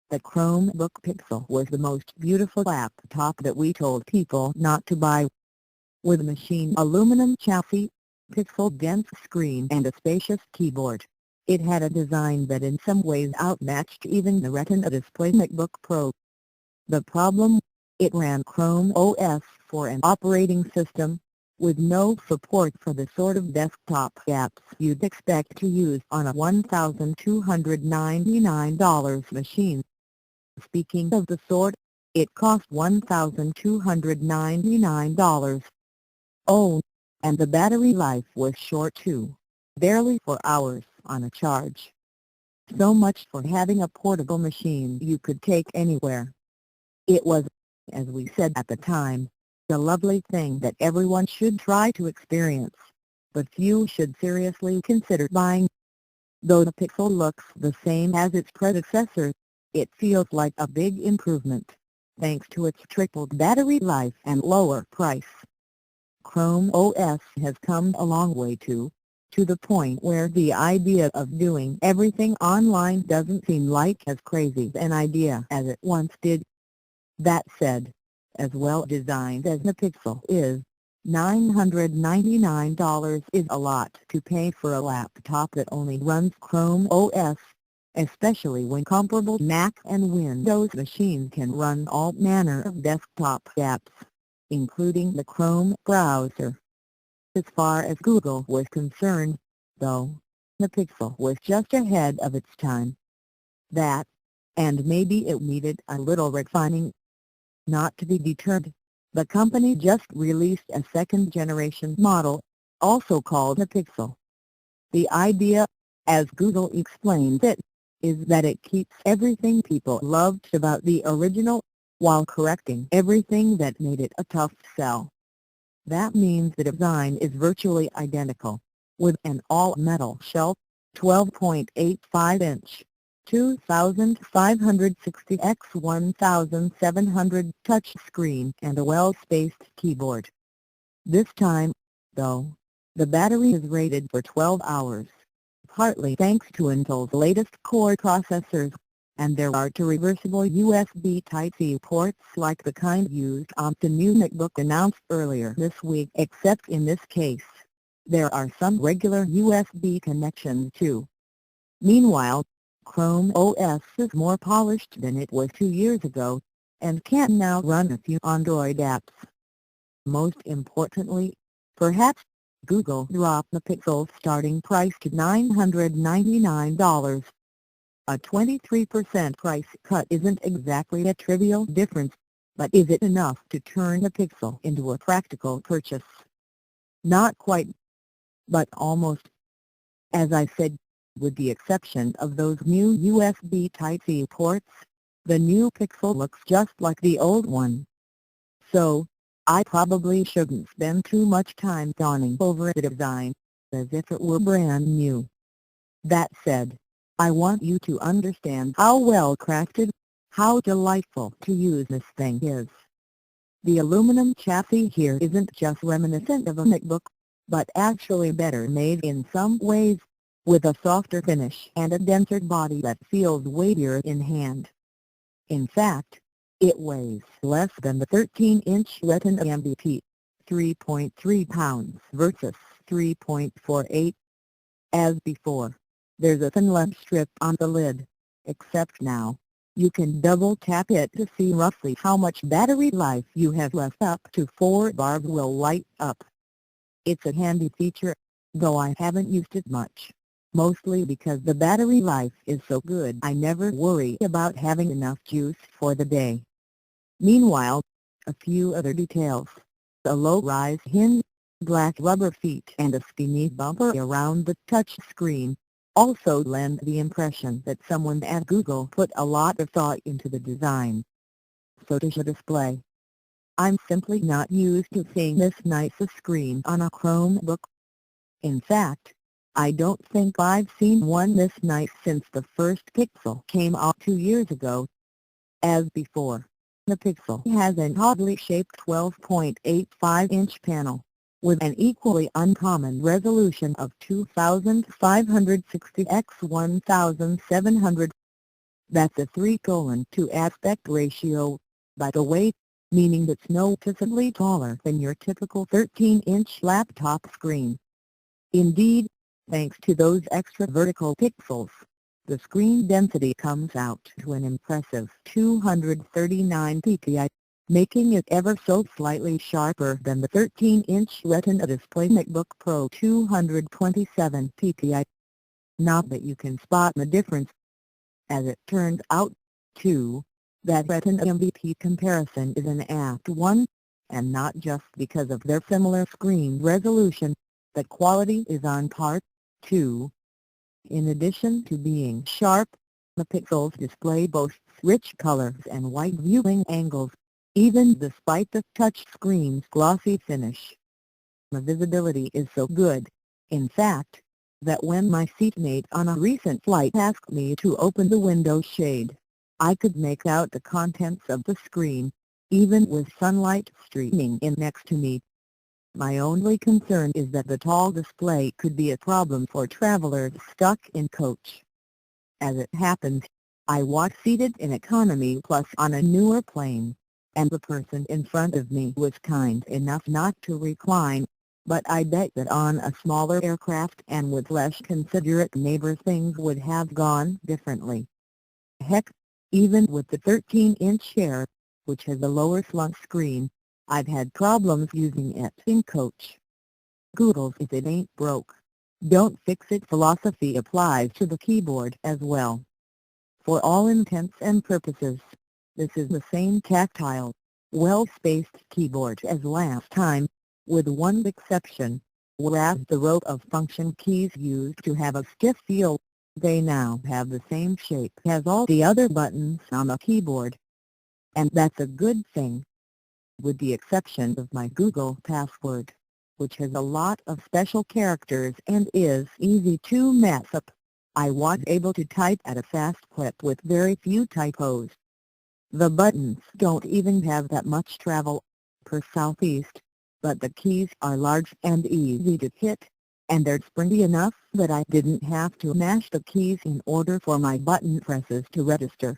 The Chromebook Pixel was the most beautiful laptop that we told people not to buy. With machined aluminum chassis, pixel-dense screen and a spacious keyboard, it had a design that in some ways outmatched even the Retina display MacBook Pro. The problem? It ran Chrome OS for an operating system, with no support for the sort of desktop apps you'd expect to use on a $1,299 machine. Speaking of the sort, it cost $1,299. Oh, and the battery life was short too, barely 4 hours on a charge. So much for having a portable machine you could take anywhere. It was, as we said at the time, a lovely thing that everyone should try to experience, but few should seriously consider buying. Though the Pixel looks the same as its predecessor, it feels like a big improvement, thanks to its tripled battery life and lower price. Chrome OS has come a long way too, to the point where the idea of doing everything online doesn't seem like as crazy an idea as it once did. That said, as well designed as the Pixel is, $999 is a lot to pay for a laptop that only runs Chrome OS, especially when comparable Mac and Windows machines can run all manner of desktop apps, including the Chrome browser. As far as Google was concerned, though, the Pixel was just ahead of its time. That, and maybe it needed a little refining. Not to be deterred, the company just released a second-generation model, also called the Pixel. The idea, as Google explains it, is that it keeps everything people loved about the original, while correcting everything that made it a tough sell. That means the design is virtually identical, with an all-metal shelf, 12.85-inch, 2560 x 1700 touch screen and a well-spaced keyboard. This time, though, the battery is rated for 12 hours, partly thanks to Intel's latest core processors, and there are two reversible USB Type-C ports like the kind used on the new MacBook announced earlier this week, except in this case, there are some regular USB connections too. Meanwhile, Chrome OS is more polished than it was 2 years ago, and can now run a few Android apps. Most importantly, perhaps, Google dropped the Pixel's starting price to $999. A 23% price cut isn't exactly a trivial difference, but is it enough to turn the Pixel into a practical purchase? Not quite, but almost. As I said, with the exception of those new USB Type-C ports, the new Pixel looks just like the old one. So, I probably shouldn't spend too much time fawning over the design, as if it were brand new. That said, I want you to understand how well crafted, how delightful to use this thing is. The aluminum chassis here isn't just reminiscent of a MacBook, but actually better made in some ways, with a softer finish and a denser body that feels weightier in hand. In fact, it weighs less than the 13-inch Retina MVP, 3.3 pounds versus 3.48. As before, there's a thin lead strip on the lid, except now, you can double-tap it to see roughly how much battery life you have left. Up to 4 bars will light up. It's a handy feature, though I haven't used it much, mostly because the battery life is so good I never worry about having enough juice for the day. Meanwhile, a few other details: a low-rise hinge, black rubber feet and a skinny bumper around the touch screen, also lend the impression that someone at Google put a lot of thought into the design. So does the display. I'm simply not used to seeing this nice a screen on a Chromebook. In fact, I don't think I've seen one this nice since the first Pixel came out 2 years ago. As before, the Pixel has an oddly shaped 12.85-inch panel, with an equally uncommon resolution of 2560 x 1700. That's a 3:2 aspect ratio, by the way, meaning it's noticeably taller than your typical 13-inch laptop screen. Indeed, thanks to those extra vertical pixels, the screen density comes out to an impressive 239 ppi, making it ever so slightly sharper than the 13-inch Retina display MacBook Pro 227 ppi. Not that you can spot the difference. As it turns out, too, that Retina MVP comparison is an apt one, and not just because of their similar screen resolution, the quality is on par, too. In addition to being sharp, the Pixel's display boasts rich colors and wide viewing angles, even despite the touchscreen's glossy finish. The visibility is so good, in fact, that when my seatmate on a recent flight asked me to open the window shade, I could make out the contents of the screen, even with sunlight streaming in next to me. My only concern is that the tall display could be a problem for travelers stuck in coach. As it happens, I was seated in economy plus on a newer plane, and the person in front of me was kind enough not to recline, but I bet that on a smaller aircraft and with less considerate neighbors things would have gone differently. Heck, even with the 13-inch Air, which has a lower slot screen, I've had problems using it in coach. Google's "if it ain't broke, don't fix it" philosophy applies to the keyboard as well. For all intents and purposes, this is the same tactile, well-spaced keyboard as last time, with one exception: whereas the row of function keys used to have a stiff feel, they now have the same shape as all the other buttons on the keyboard. And that's a good thing. With the exception of my Google password, which has a lot of special characters and is easy to mess up, I was able to type at a fast clip with very few typos. The buttons don't even have that much travel, per Southeast, but the keys are large and easy to hit, and they're springy enough that I didn't have to mash the keys in order for my button presses to register.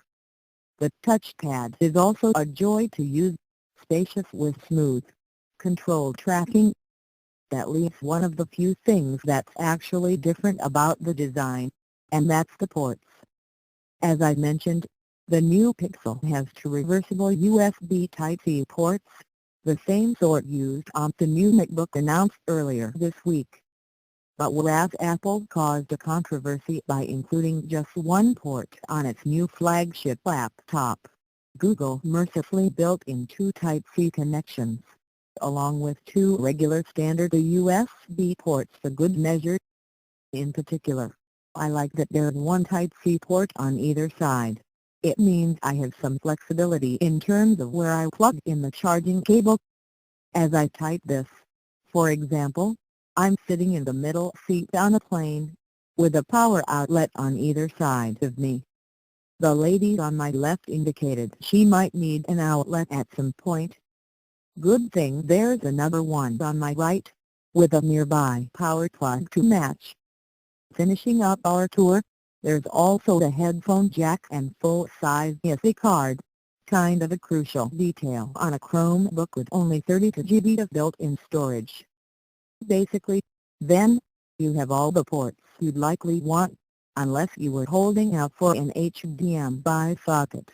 The touchpad is also a joy to use, spacious with smooth, controlled tracking. That leaves one of the few things that's actually different about the design, and that's the ports. As I mentioned, the new Pixel has two reversible USB Type-C ports, the same sort used on the new MacBook announced earlier this week. But whereas Apple caused a controversy by including just one port on its new flagship laptop, Google mercifully built in two Type-C connections, along with two regular standard USB ports for good measure. In particular, I like that there's one Type-C port on either side. It means I have some flexibility in terms of where I plug in the charging cable. As I type this, for example, I'm sitting in the middle seat on a plane, with a power outlet on either side of me. The lady on my left indicated she might need an outlet at some point. Good thing there's another one on my right, with a nearby power plug to match. Finishing up our tour, there's also the headphone jack and full-size SD card, kind of a crucial detail on a Chromebook with only 32 GB of built-in storage. Basically, then, you have all the ports you'd likely want, unless you were holding out for an HDMI socket.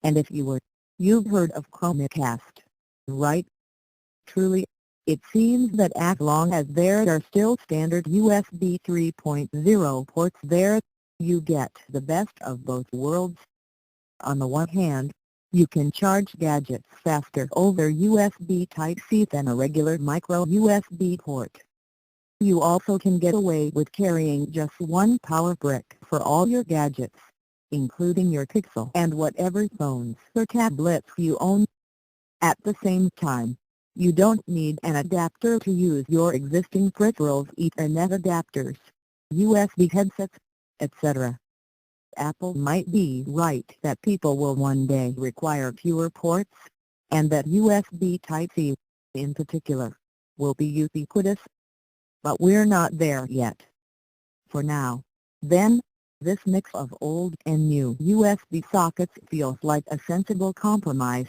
And if you were, you've heard of Chromecast, right? Truly, it seems that as long as there are still standard USB 3.0 ports there, you get the best of both worlds. On the one hand, you can charge gadgets faster over USB Type-C than a regular micro USB port. You also can get away with carrying just one power brick for all your gadgets, including your Pixel and whatever phones or tablets you own. At the same time, you don't need an adapter to use your existing peripherals, Ethernet adapters, USB headsets, etc. Apple might be right that people will one day require fewer ports, and that USB Type-C, in particular, will be ubiquitous. But we're not there yet. For now, then, This mix of old and new USB sockets feels like a sensible compromise,